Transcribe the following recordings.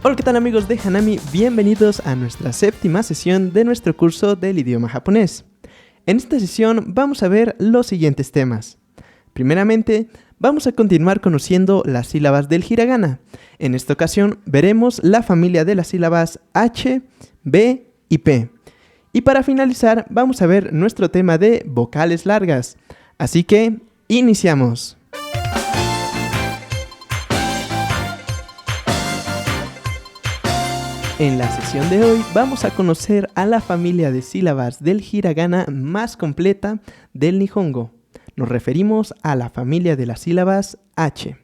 Hola, ¿qué tal amigos de Hanami? Bienvenidos a nuestra séptima sesión de nuestro curso del idioma japonés. En esta sesión vamos a ver los siguientes temas. Primeramente, vamos a continuar conociendo las sílabas del hiragana. En esta ocasión veremos la familia de las sílabas H, B y P. Y para finalizar, vamos a ver nuestro tema de vocales largas. Así que, iniciamos. En la sesión de hoy vamos a conocer a la familia de sílabas del hiragana más completa del nihongo. Nos referimos a la familia de las sílabas H.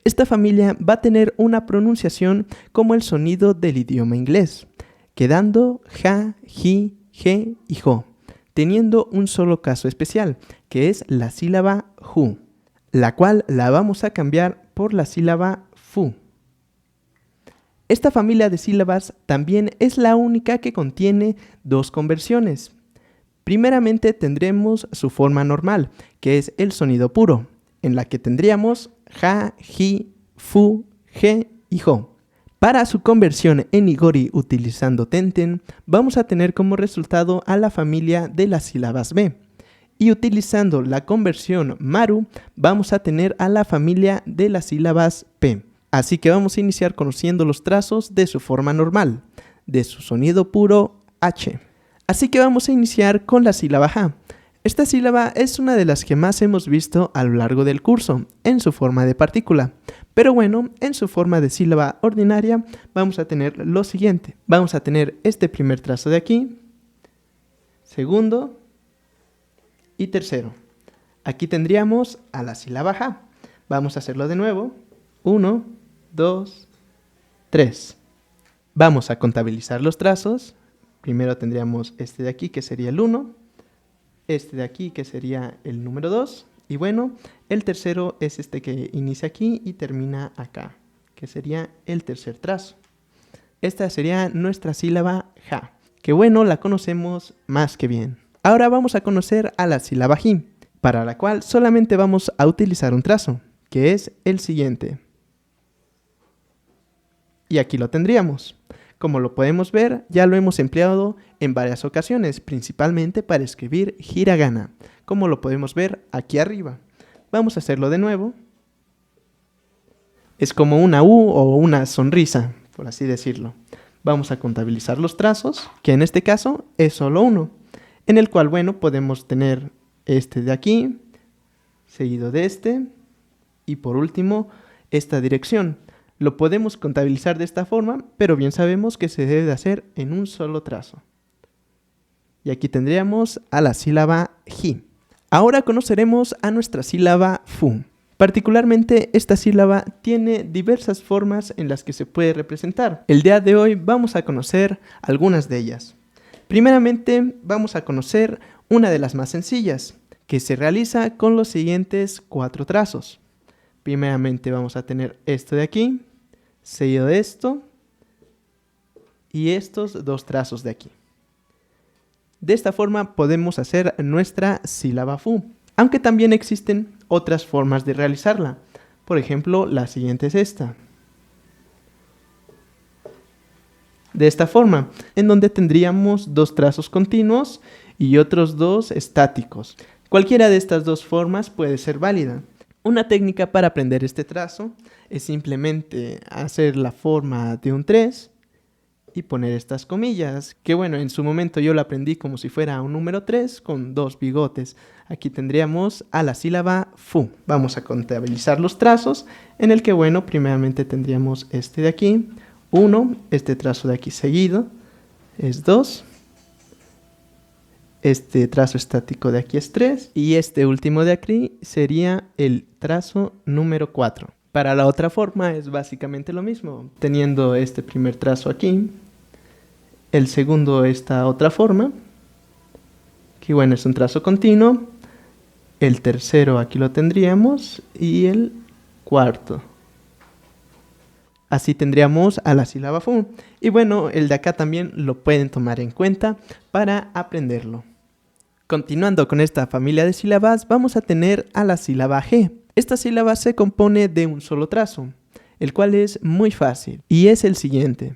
Esta familia va a tener una pronunciación como el sonido del idioma inglés, quedando ja, ji, je y jo, teniendo un solo caso especial, que es la sílaba ju, la cual la vamos a cambiar por la sílaba fu. Esta familia de sílabas también es la única que contiene dos conversiones. Primeramente tendremos su forma normal, que es el sonido puro, en la que tendríamos ja, ji, fu, je y jo. Para su conversión en igori utilizando tenten, vamos a tener como resultado a la familia de las sílabas B. Y utilizando la conversión maru, vamos a tener a la familia de las sílabas P. Así que vamos a iniciar conociendo los trazos de su forma normal, de su sonido puro H. Así que vamos a iniciar con la sílaba ja. Esta sílaba es una de las que más hemos visto a lo largo del curso, en su forma de partícula. Pero bueno, en su forma de sílaba ordinaria vamos a tener lo siguiente. Vamos a tener este primer trazo de aquí, segundo y tercero. Aquí tendríamos a la sílaba ja. Vamos a hacerlo de nuevo. 1, 2, 3. Vamos a contabilizar los trazos. Primero tendríamos este de aquí, que sería el 1. Este de aquí, que sería el número 2. Y bueno, el tercero es este que inicia aquí y termina acá, que sería el tercer trazo. Esta sería nuestra sílaba ja, que bueno, la conocemos más que bien. Ahora vamos a conocer a la sílaba ji, para la cual solamente vamos a utilizar un trazo, que es el siguiente. Y aquí lo tendríamos. Como lo podemos ver, ya lo hemos empleado en varias ocasiones, principalmente para escribir hiragana, como lo podemos ver aquí arriba. Vamos a hacerlo de nuevo. Es como una U o una sonrisa, por así decirlo. Vamos a contabilizar los trazos, que en este caso es solo uno, en el cual, bueno, podemos tener este de aquí, seguido de este, y por último, esta dirección. Lo podemos contabilizar de esta forma, pero bien sabemos que se debe de hacer en un solo trazo. Y aquí tendríamos a la sílaba ji. Ahora conoceremos a nuestra sílaba fu. Particularmente esta sílaba tiene diversas formas en las que se puede representar. El día de hoy vamos a conocer algunas de ellas. Primeramente vamos a conocer una de las más sencillas, que se realiza con los siguientes 4 trazos. Primeramente vamos a tener esto de aquí, seguido de esto y estos 2 trazos de aquí. De esta forma podemos hacer nuestra sílaba fu, aunque también existen otras formas de realizarla. Por ejemplo, la siguiente es esta. De esta forma, en donde tendríamos 2 trazos continuos y otros 2 estáticos. Cualquiera de estas 2 formas puede ser válida. Una técnica para aprender este trazo es simplemente hacer la forma de un 3 y poner estas comillas, que bueno, en su momento yo lo aprendí como si fuera un número 3 con 2 bigotes. Aquí tendríamos a la sílaba fu. Vamos a contabilizar los trazos, en el que bueno, primeramente tendríamos este de aquí, 1, este trazo de aquí seguido es 2. Este trazo estático de aquí es 3 y este último de aquí sería el trazo número 4. Para la otra forma es básicamente lo mismo, teniendo este primer trazo aquí, el segundo esta otra forma, que bueno es un trazo continuo, el tercero aquí lo tendríamos y el cuarto. Así tendríamos a la sílaba fu. Y bueno, el de acá también lo pueden tomar en cuenta para aprenderlo. Continuando con esta familia de sílabas, vamos a tener a la sílaba G. Esta sílaba se compone de un solo trazo. el cual es muy fácil y es el siguiente.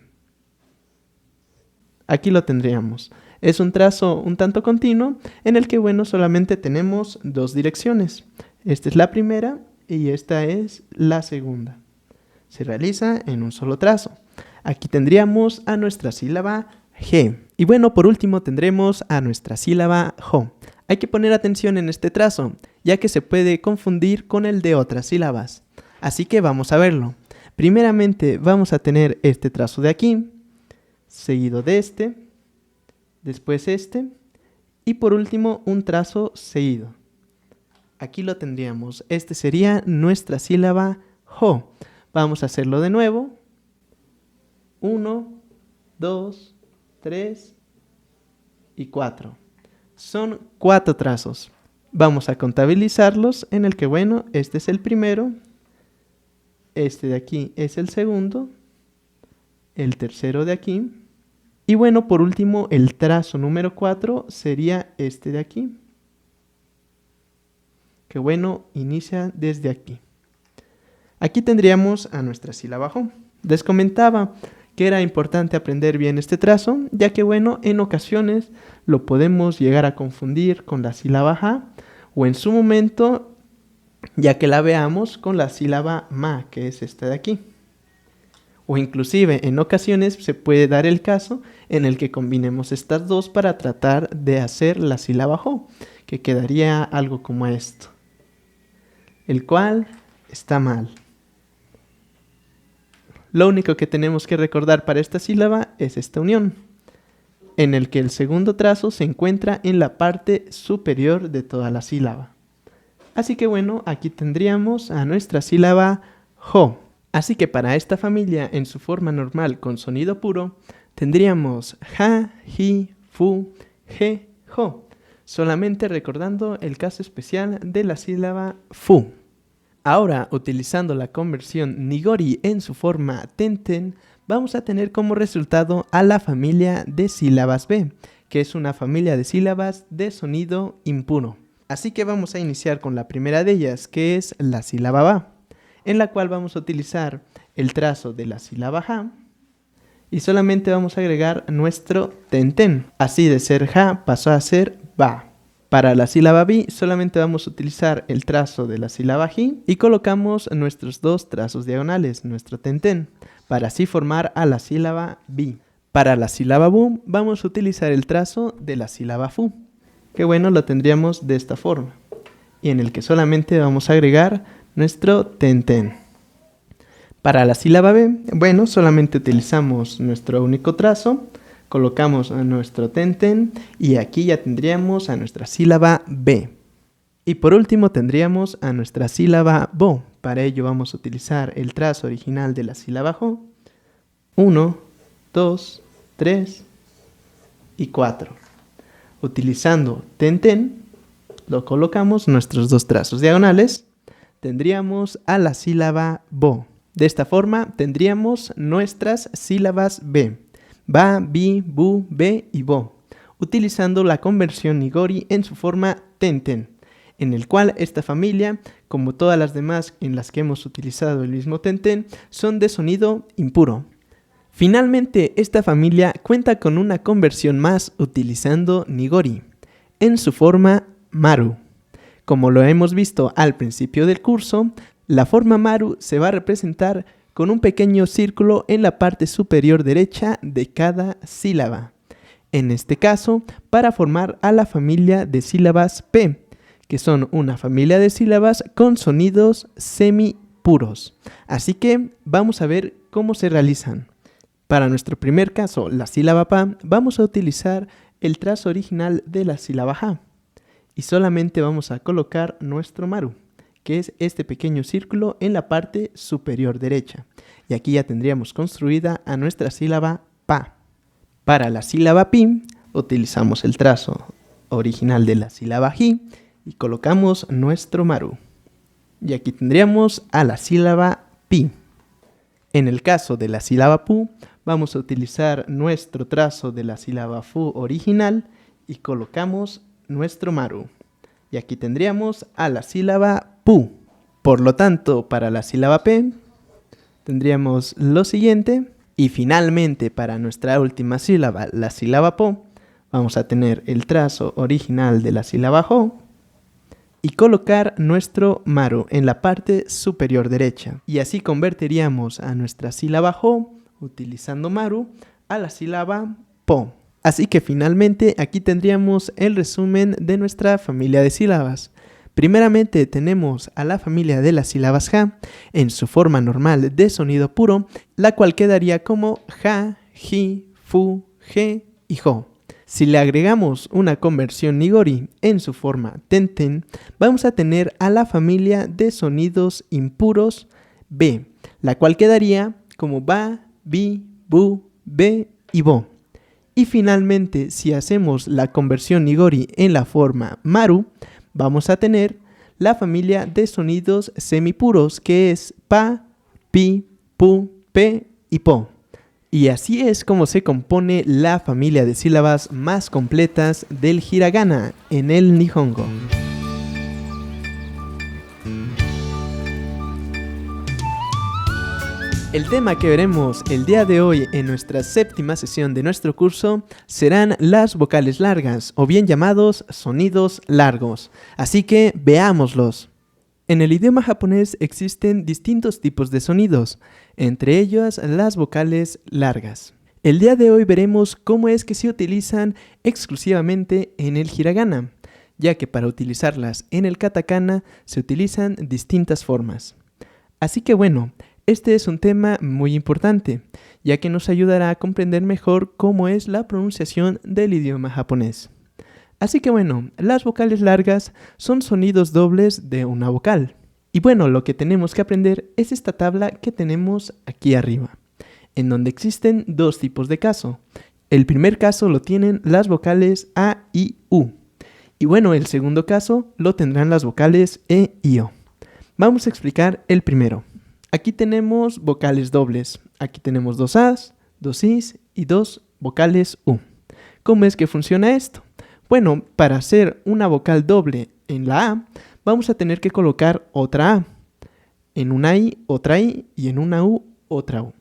Aquí lo tendríamos. Es un trazo un tanto continuo en el que, bueno, solamente tenemos dos direcciones. Esta es la primera y esta es la segunda. Se realiza en un solo trazo. Aquí tendríamos a nuestra sílaba G. Y bueno, por último tendremos a nuestra sílaba JO. Hay que poner atención en este trazo, ya que se puede confundir con el de otras sílabas. Así que vamos a verlo. Primeramente vamos a tener este trazo de aquí, seguido de este, después este, y por último un trazo seguido. Aquí lo tendríamos. Este sería nuestra sílaba JO. Vamos a hacerlo de nuevo. 1, 2, 3 y 4. Son 4 trazos. Vamos a contabilizarlos en el que, bueno, este es el primero, este de aquí es el segundo, el tercero de aquí, y bueno, por último, el trazo número 4 sería este de aquí, que bueno, inicia desde aquí. Aquí tendríamos a nuestra sílaba JO. Les comentaba que era importante aprender bien este trazo, ya que bueno, en ocasiones lo podemos llegar a confundir con la sílaba JA, o en su momento, ya que la veamos, con la sílaba MA, que es esta de aquí. O inclusive en ocasiones se puede dar el caso en el que combinemos estas dos para tratar de hacer la sílaba JO, que quedaría algo como esto, el cual está mal. Lo único que tenemos que recordar para esta sílaba es esta unión, en el que el segundo trazo se encuentra en la parte superior de toda la sílaba. Así que bueno, aquí tendríamos a nuestra sílaba JO. Así que para esta familia en su forma normal con sonido puro, tendríamos JA, JI, FU, GE, JO, solamente recordando el caso especial de la sílaba FU. Ahora, utilizando la conversión Nigori en su forma Tenten, vamos a tener como resultado a la familia de sílabas B, que es una familia de sílabas de sonido impuro. Así que vamos a iniciar con la primera de ellas, que es la sílaba BA, en la cual vamos a utilizar el trazo de la sílaba JA y solamente vamos a agregar nuestro Tenten. Así de ser JA pasó a ser BA. Para la sílaba BI solamente vamos a utilizar el trazo de la sílaba JI y colocamos nuestros dos trazos diagonales, nuestro Tenten, para así formar a la sílaba BI. Para la sílaba BU vamos a utilizar el trazo de la sílaba FU, que bueno, lo tendríamos de esta forma, y en el que solamente vamos a agregar nuestro Tenten. Para la sílaba B, bueno, solamente utilizamos nuestro único trazo, colocamos a nuestro Tenten y aquí ya tendríamos a nuestra sílaba B. Y por último tendríamos a nuestra sílaba BO. Para ello vamos a utilizar el trazo original de la sílaba JO. 1, 2, 3 y 4. Utilizando Tenten, lo colocamos nuestros dos trazos diagonales. Tendríamos a la sílaba BO. De esta forma tendríamos nuestras sílabas B. BA, BI, BU, B y BO, utilizando la conversión Nigori en su forma Tenten, en el cual esta familia, como todas las demás en las que hemos utilizado el mismo Tenten, son de sonido impuro. Finalmente, esta familia cuenta con una conversión más utilizando Nigori, en su forma Maru. Como lo hemos visto al principio del curso, la forma Maru se va a representar con un pequeño círculo en la parte superior derecha de cada sílaba. En este caso, para formar a la familia de sílabas P, que son una familia de sílabas con sonidos semipuros. Así que vamos a ver cómo se realizan. Para nuestro primer caso, la sílaba PA, vamos a utilizar el trazo original de la sílaba JA y solamente vamos a colocar nuestro Maru, que es este pequeño círculo en la parte superior derecha. Y aquí ya tendríamos construida a nuestra sílaba PA. Para la sílaba PI, utilizamos el trazo original de la sílaba JI y colocamos nuestro Maru. Y aquí tendríamos a la sílaba PI. En el caso de la sílaba PU, vamos a utilizar nuestro trazo de la sílaba FU original y colocamos nuestro Maru. Y aquí tendríamos a la sílaba PU. Por lo tanto, para la sílaba P, tendríamos lo siguiente. Y finalmente, para nuestra última sílaba, la sílaba po, vamos a tener el trazo original de la sílaba jo y colocar nuestro maru en la parte superior derecha. Y así convertiríamos a nuestra sílaba jo, utilizando maru, a la sílaba po. Así que finalmente aquí tendríamos el resumen de nuestra familia de sílabas. Primeramente tenemos a la familia de las sílabas ja en su forma normal de sonido puro, la cual quedaría como ja, ji, fu, je y jo. Si le agregamos una conversión nigori en su forma ten-ten, vamos a tener a la familia de sonidos impuros b, la cual quedaría como ba, bi, bu, be y bo. Y finalmente, si hacemos la conversión nigori en la forma maru, vamos a tener la familia de sonidos semipuros, que es pa, pi, pu, pe y po. Y así es como se compone la familia de sílabas más completas del hiragana en el Nihongo. El tema que veremos el día de hoy en nuestra séptima sesión de nuestro curso serán las vocales largas, o bien llamados sonidos largos. Así que veámoslos. En el idioma japonés existen distintos tipos de sonidos, entre ellos las vocales largas. El día de hoy veremos cómo es que se utilizan exclusivamente en el hiragana, ya que para utilizarlas en el katakana se utilizan distintas formas. Así que bueno, este es un tema muy importante, ya que nos ayudará a comprender mejor cómo es la pronunciación del idioma japonés. Así que bueno, las vocales largas son sonidos dobles de una vocal. Y bueno, lo que tenemos que aprender es esta tabla que tenemos aquí arriba, en donde existen dos tipos de caso. El primer caso lo tienen las vocales A, I, U. Y bueno, el segundo caso lo tendrán las vocales E, I, O. Vamos a explicar el primero. Aquí tenemos vocales dobles. Aquí tenemos dos A's, dos I's y dos vocales U. ¿Cómo es que funciona esto? Bueno, para hacer una vocal doble en la A, vamos a tener que colocar otra A. En una I, otra I y en una U, otra U.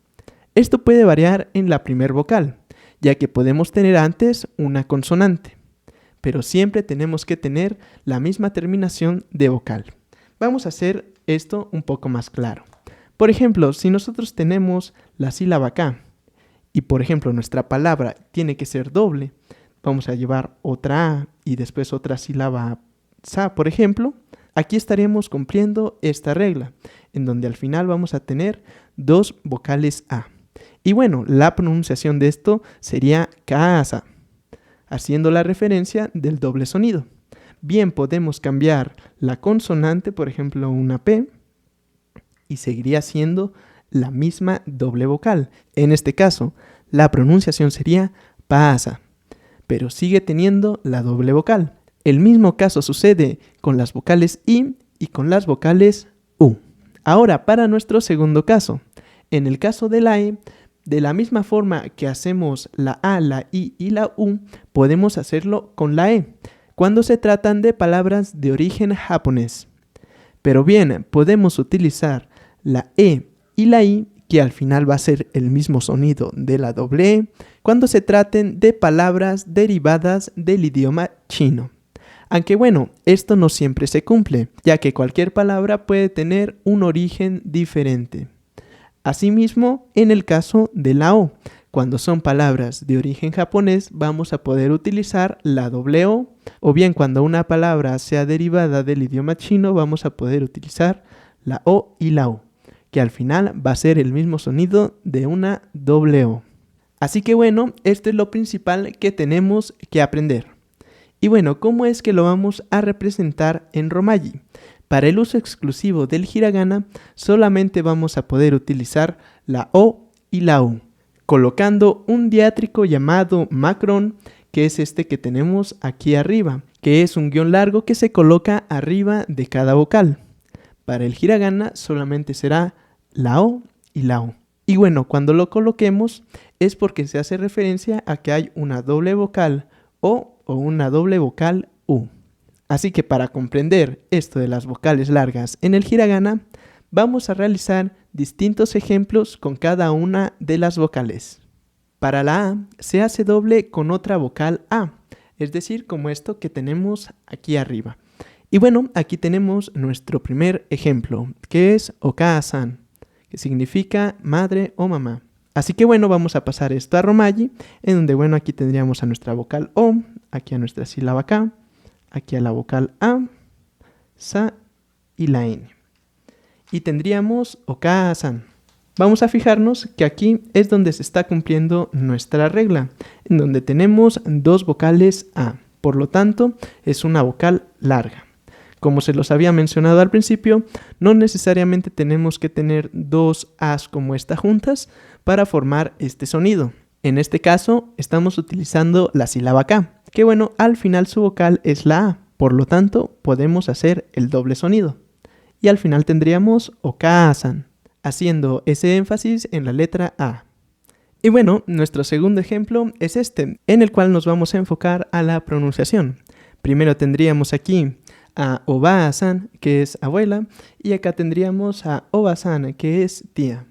Esto puede variar en la primer vocal, ya que podemos tener antes una consonante, pero siempre tenemos que tener la misma terminación de vocal. Vamos a hacer esto un poco más claro. Por ejemplo, si nosotros tenemos la sílaba K y por ejemplo nuestra palabra tiene que ser doble, vamos a llevar otra A y después otra sílaba Sa, por ejemplo, aquí estaremos cumpliendo esta regla, en donde al final vamos a tener dos vocales A. Y bueno, la pronunciación de esto sería Kaasa, haciendo la referencia del doble sonido. Bien, podemos cambiar la consonante, por ejemplo una P, y seguiría siendo la misma doble vocal. En este caso, la pronunciación sería paasa, pero sigue teniendo la doble vocal. El mismo caso sucede con las vocales I y con las vocales U. Ahora, para nuestro segundo caso. En el caso de la E, de la misma forma que hacemos la A, la I y la U, podemos hacerlo con la E, cuando se tratan de palabras de origen japonés. Pero bien, podemos utilizar la E y la I, que al final va a ser el mismo sonido de la doble E, cuando se traten de palabras derivadas del idioma chino. Aunque bueno, esto no siempre se cumple, ya que cualquier palabra puede tener un origen diferente. Asimismo, en el caso de la O, cuando son palabras de origen japonés, vamos a poder utilizar la doble O bien cuando una palabra sea derivada del idioma chino, vamos a poder utilizar la O y la U, que al final va a ser el mismo sonido de una doble O. Así que bueno, esto es lo principal que tenemos que aprender. Y bueno, ¿cómo es que lo vamos a representar en Romaji? Para el uso exclusivo del hiragana, solamente vamos a poder utilizar la O y la U, colocando un diátrico llamado macrón, que es este que tenemos aquí arriba, que es un guión largo que se coloca arriba de cada vocal. Para el hiragana solamente será la O y la U. Y bueno, cuando lo coloquemos es porque se hace referencia a que hay una doble vocal O o una doble vocal U. Así que para comprender esto de las vocales largas en el hiragana, vamos a realizar distintos ejemplos con cada una de las vocales. Para la A se hace doble con otra vocal A, es decir, como esto que tenemos aquí arriba. Y bueno, aquí tenemos nuestro primer ejemplo, que es Oka-san, que significa madre o mamá. Así que bueno, vamos a pasar esto a Romaji, en donde bueno, aquí tendríamos a nuestra vocal O, aquí a nuestra sílaba K, aquí a la vocal A, Sa y la N. Y tendríamos Oka-san. Vamos a fijarnos que aquí es donde se está cumpliendo nuestra regla, en donde tenemos dos vocales A. Por lo tanto, es una vocal larga. Como se los había mencionado al principio, no necesariamente tenemos que tener dos A's como esta juntas para formar este sonido. En este caso, estamos utilizando la sílaba K, que bueno, al final su vocal es la A. Por lo tanto, podemos hacer el doble sonido. Y al final tendríamos Oka-san, haciendo ese énfasis en la letra A. Y bueno, nuestro segundo ejemplo es este, en el cual nos vamos a enfocar a la pronunciación. Primero tendríamos aquí a Oba-san, que es abuela, y acá tendríamos a Oba-san, que es tía.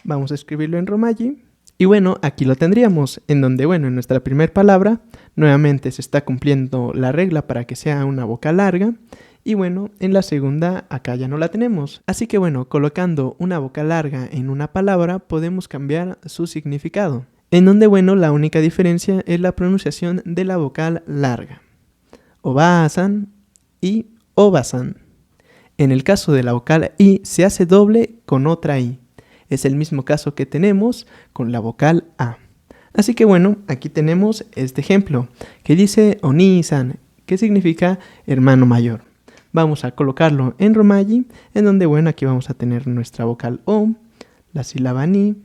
Vamos a escribirlo en Romaji. Y bueno, aquí lo tendríamos, en donde bueno, en nuestra primera palabra, nuevamente se está cumpliendo la regla para que sea una vocal larga. Y bueno, en la segunda acá ya no la tenemos. Así que bueno, colocando una vocal larga en una palabra podemos cambiar su significado. En donde bueno, la única diferencia es la pronunciación de la vocal larga. Oba-san y Oba-san. En el caso de la vocal I se hace doble con otra I. Es el mismo caso que tenemos con la vocal A. Así que bueno, aquí tenemos este ejemplo que dice Oni-san, que significa hermano mayor. Vamos a colocarlo en Romaji, en donde bueno, aquí vamos a tener nuestra vocal O, la sílaba Ni,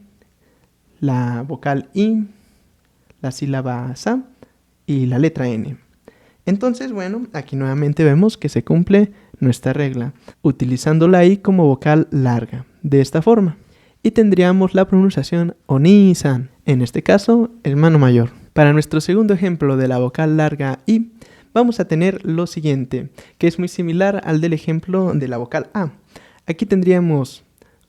la vocal I, la sílaba Sa y la letra N. Entonces, bueno, aquí nuevamente vemos que se cumple nuestra regla, utilizando la I como vocal larga, de esta forma. Y tendríamos la pronunciación Oni-san, en este caso, hermano mayor. Para nuestro segundo ejemplo de la vocal larga I, vamos a tener lo siguiente, que es muy similar al del ejemplo de la vocal A. Aquí tendríamos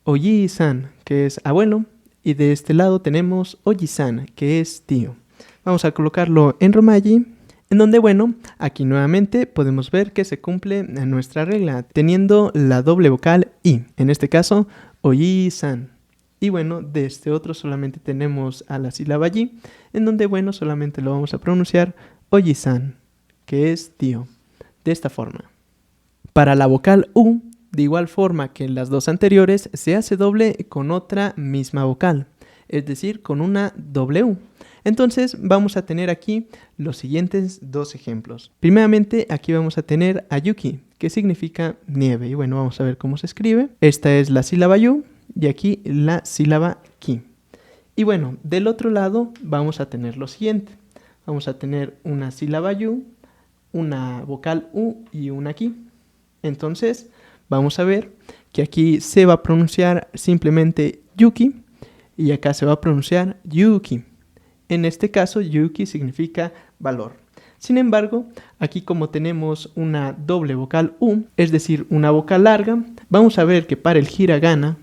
Oji-san, que es abuelo, y de este lado tenemos Oji-san, que es tío. Vamos a colocarlo en Romaji, en donde, bueno, aquí nuevamente podemos ver que se cumple nuestra regla, teniendo la doble vocal I, en este caso, Oji-san. Y bueno, de este otro solamente tenemos a la sílaba Yi, en donde, bueno, solamente lo vamos a pronunciar Oji-san, que es tío, de esta forma. Para la vocal U, de igual forma que en las dos anteriores, se hace doble con otra misma vocal, es decir, con una doble U. Entonces vamos a tener aquí los siguientes dos ejemplos. Primeramente aquí vamos a tener a Yuki, que significa nieve. Y bueno, vamos a ver cómo se escribe. Esta es la sílaba Yu y aquí la sílaba Ki. Y bueno, del otro lado vamos a tener lo siguiente. Vamos a tener una sílaba Yu, una vocal U y una Ki. Entonces vamos a ver que aquí se va a pronunciar simplemente Yuki y acá se va a pronunciar Yuki. En este caso, Yuki significa valor. Sin embargo, aquí como tenemos una doble vocal U, es decir, una vocal larga, vamos a ver que para el hiragana,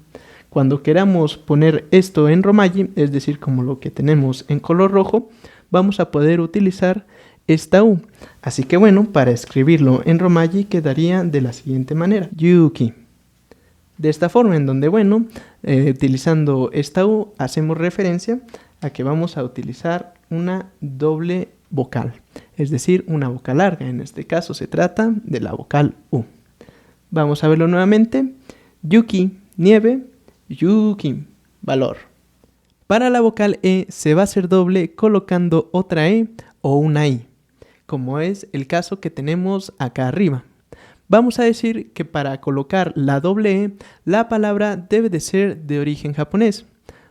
cuando queramos poner esto en Romaji, es decir, como lo que tenemos en color rojo, vamos a poder utilizar esta U. Así que bueno, para escribirlo en Romaji quedaría de la siguiente manera. Yuki. De esta forma, en donde, bueno, utilizando esta U, hacemos referencia a que vamos a utilizar una doble vocal, es decir, una vocal larga. En este caso se trata de la vocal U. Vamos a verlo nuevamente. Yuki, nieve, Yuki, valor. Para la vocal E se va a hacer doble colocando otra E o una I, como es el caso que tenemos acá arriba. Vamos a decir que para colocar la doble E, la palabra debe de ser de origen japonés.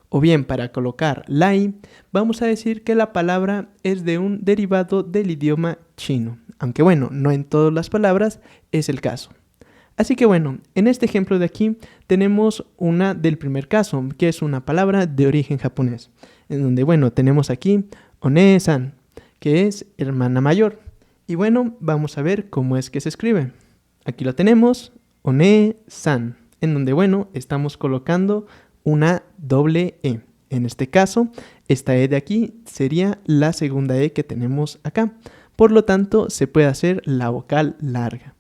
O bien, para colocar la I, vamos a decir que la palabra es de un derivado del idioma chino. Aunque bueno, no en todas las palabras es el caso. Así que bueno, en este ejemplo de aquí tenemos una del primer caso, que es una palabra de origen japonés. En donde bueno, tenemos aquí One-san, que es hermana mayor. Y bueno, vamos a ver cómo es que se escribe. Aquí lo tenemos, One-san. en donde, bueno, estamos colocando una doble E. En este caso, esta E de aquí sería la segunda E que tenemos acá. Por lo tanto, se puede hacer la vocal larga.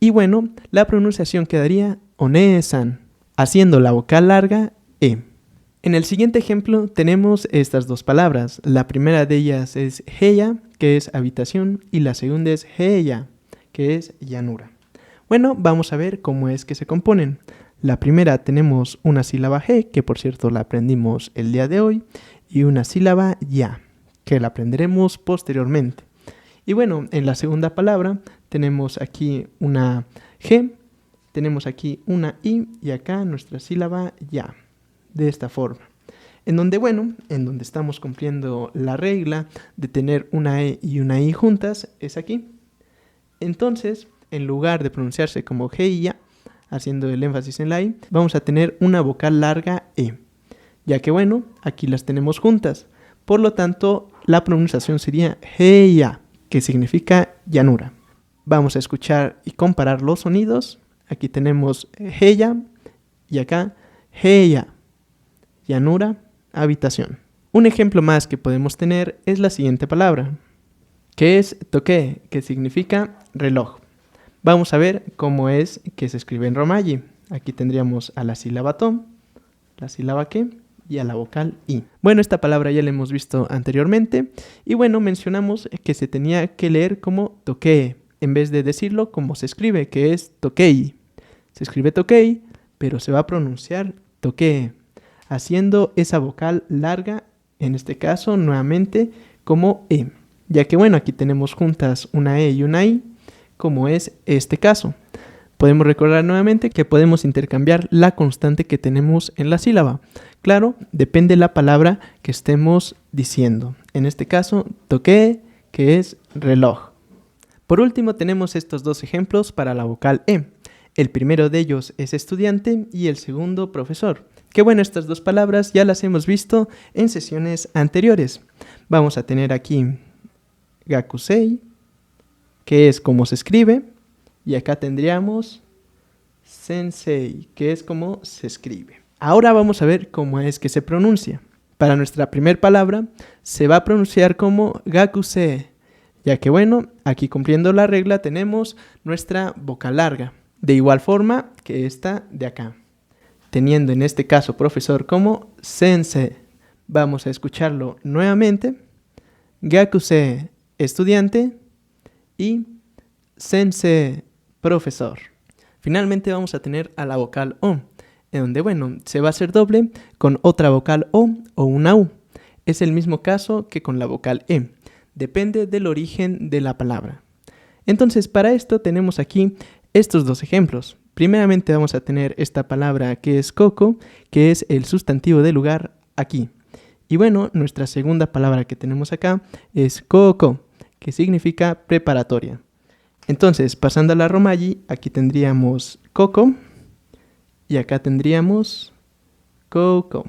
Y bueno, la pronunciación quedaría One-san, haciendo la vocal larga E. En el siguiente ejemplo tenemos estas dos palabras. La primera de ellas es heya, que es habitación, y la segunda es heya, que es llanura. Bueno, vamos a ver cómo es que se componen. La primera tenemos una sílaba G, que por cierto la aprendimos el día de hoy, y una sílaba ya, que la aprenderemos posteriormente. Y bueno, en la segunda palabra tenemos aquí una G, tenemos aquí una I y acá nuestra sílaba ya, de esta forma. En donde, bueno, en donde estamos cumpliendo la regla de tener una E y una I juntas, es aquí. Entonces, en lugar de pronunciarse como G y ya, haciendo el énfasis en la I, vamos a tener una vocal larga E, ya que, bueno, aquí las tenemos juntas. Por lo tanto, la pronunciación sería heya, que significa llanura. Vamos a escuchar y comparar los sonidos. Aquí tenemos heya y acá heya, llanura, habitación. Un ejemplo más que podemos tener es la siguiente palabra, que es toque, que significa reloj. Vamos a ver cómo es que se escribe en romaji. Aquí tendríamos a la sílaba to, la sílaba ke y a la vocal i. Bueno, esta palabra ya la hemos visto anteriormente y bueno, mencionamos que se tenía que leer como toque, en vez de decirlo como se escribe, que es tokei. Se escribe tokei, pero se va a pronunciar toque, haciendo esa vocal larga, en este caso nuevamente como e, ya que bueno, aquí tenemos juntas una e y una i, como es este caso. Podemos recordar nuevamente que podemos intercambiar la constante que tenemos en la sílaba. Claro, depende de la palabra que estemos diciendo. En este caso, toque, que es reloj. Por último, tenemos estos dos ejemplos para la vocal E. El primero de ellos es estudiante y el segundo profesor. Que bueno, estas dos palabras ya las hemos visto en sesiones anteriores. Vamos a tener aquí gakusei, que es como se escribe, y acá tendríamos sensei, que es como se escribe. Ahora vamos a ver cómo es que se pronuncia. Para nuestra primera palabra se va a pronunciar como gakusei, ya que bueno, aquí cumpliendo la regla tenemos nuestra vocal larga, de igual forma que esta de acá, teniendo en este caso profesor como sensei. Vamos a escucharlo nuevamente. Gakusei, estudiante, y sensei, profesor. Finalmente vamos a tener a la vocal O, en donde, bueno, se va a hacer doble con otra vocal O una U. Es el mismo caso que con la vocal E. Depende del origen de la palabra. Entonces, para esto tenemos aquí estos dos ejemplos. Primeramente vamos a tener esta palabra que es coco, que es el sustantivo del lugar aquí. Y bueno, nuestra segunda palabra que tenemos acá es coco, que significa preparatoria. Entonces, pasando a la romaji, aquí tendríamos coco y acá tendríamos coco,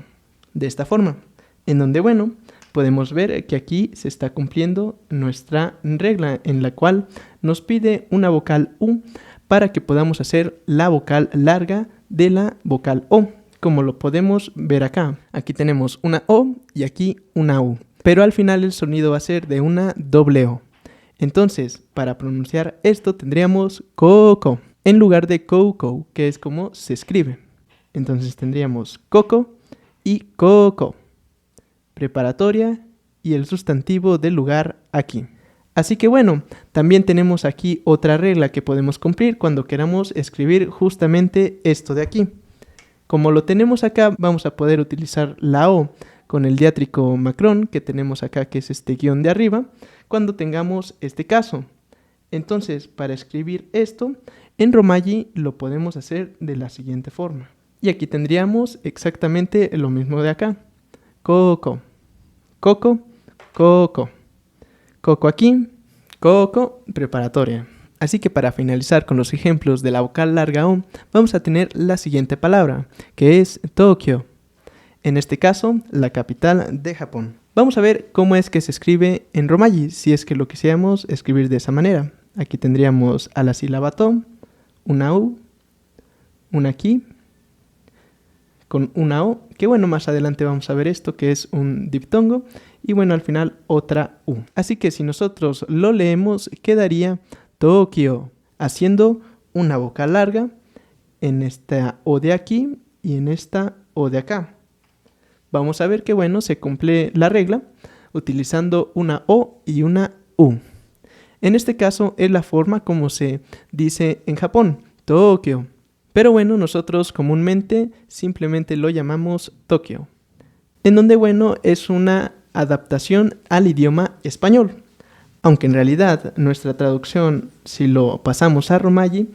de esta forma, en donde, bueno, podemos ver que aquí se está cumpliendo nuestra regla en la cual nos pide una vocal U para que podamos hacer la vocal larga de la vocal O, como lo podemos ver acá. Aquí tenemos una O y aquí una U, pero al final el sonido va a ser de una doble O. Entonces, para pronunciar esto tendríamos coco, en lugar de coco, que es como se escribe. Entonces tendríamos coco y coco, preparatoria y el sustantivo del lugar aquí. Así que bueno, también tenemos aquí otra regla que podemos cumplir cuando queramos escribir justamente esto de aquí. Como lo tenemos acá, vamos a poder utilizar la O con el diátrico macrón que tenemos acá, que es este guión de arriba, cuando tengamos este caso. Entonces, para escribir esto, en romaji lo podemos hacer de la siguiente forma. Y aquí tendríamos exactamente lo mismo de acá. Coco, coco, coco. Coco aquí, coco, preparatoria. Así que para finalizar con los ejemplos de la vocal larga O, vamos a tener la siguiente palabra, que es Tokio. En este caso, la capital de Japón. Vamos a ver cómo es que se escribe en romaji, si es que lo quisiéramos escribir de esa manera. Aquí tendríamos a la sílaba to, una U, una ki con una O, que bueno, más adelante vamos a ver esto, que es un diptongo, y bueno, al final otra U. Así que si nosotros lo leemos, quedaría Tokio, haciendo una vocal larga en esta O de aquí y en esta O de acá. Vamos a ver que bueno, se cumple la regla utilizando una O y una U. En este caso es la forma como se dice en Japón, Tokio. Pero bueno, nosotros comúnmente simplemente lo llamamos Tokio. En donde bueno, es una adaptación al idioma español. Aunque en realidad nuestra traducción, si lo pasamos a romaji,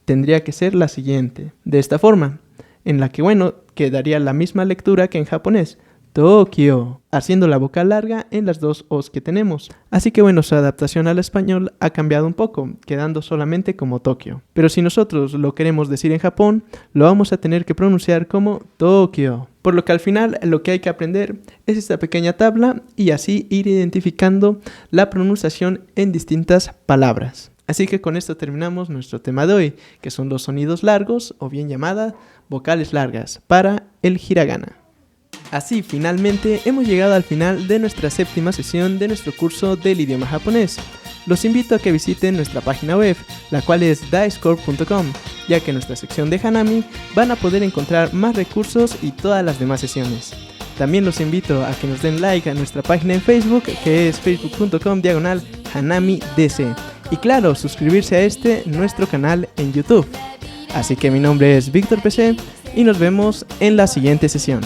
tendría que ser la siguiente. De esta forma, en la que bueno, quedaría la misma lectura que en japonés. Tokio, haciendo la vocal larga en las dos O's que tenemos. Así que bueno, su adaptación al español ha cambiado un poco, quedando solamente como Tokio. Pero si nosotros lo queremos decir en Japón, lo vamos a tener que pronunciar como Tokio. Por lo que al final lo que hay que aprender es esta pequeña tabla y así ir identificando la pronunciación en distintas palabras. Así que con esto terminamos nuestro tema de hoy, que son los sonidos largos o bien llamadas vocales largas para el hiragana. Así, finalmente, hemos llegado al final de nuestra 7ª sesión de nuestro curso del idioma japonés. Los invito a que visiten nuestra página web, la cual es daescore.com, ya que en nuestra sección de Hanami van a poder encontrar más recursos y todas las demás sesiones. También los invito a que nos den like a nuestra página en Facebook, que es facebook.com/HanamiDC. Y claro, suscribirse a nuestro canal en YouTube. Así que mi nombre es Víctor PC y nos vemos en la siguiente sesión.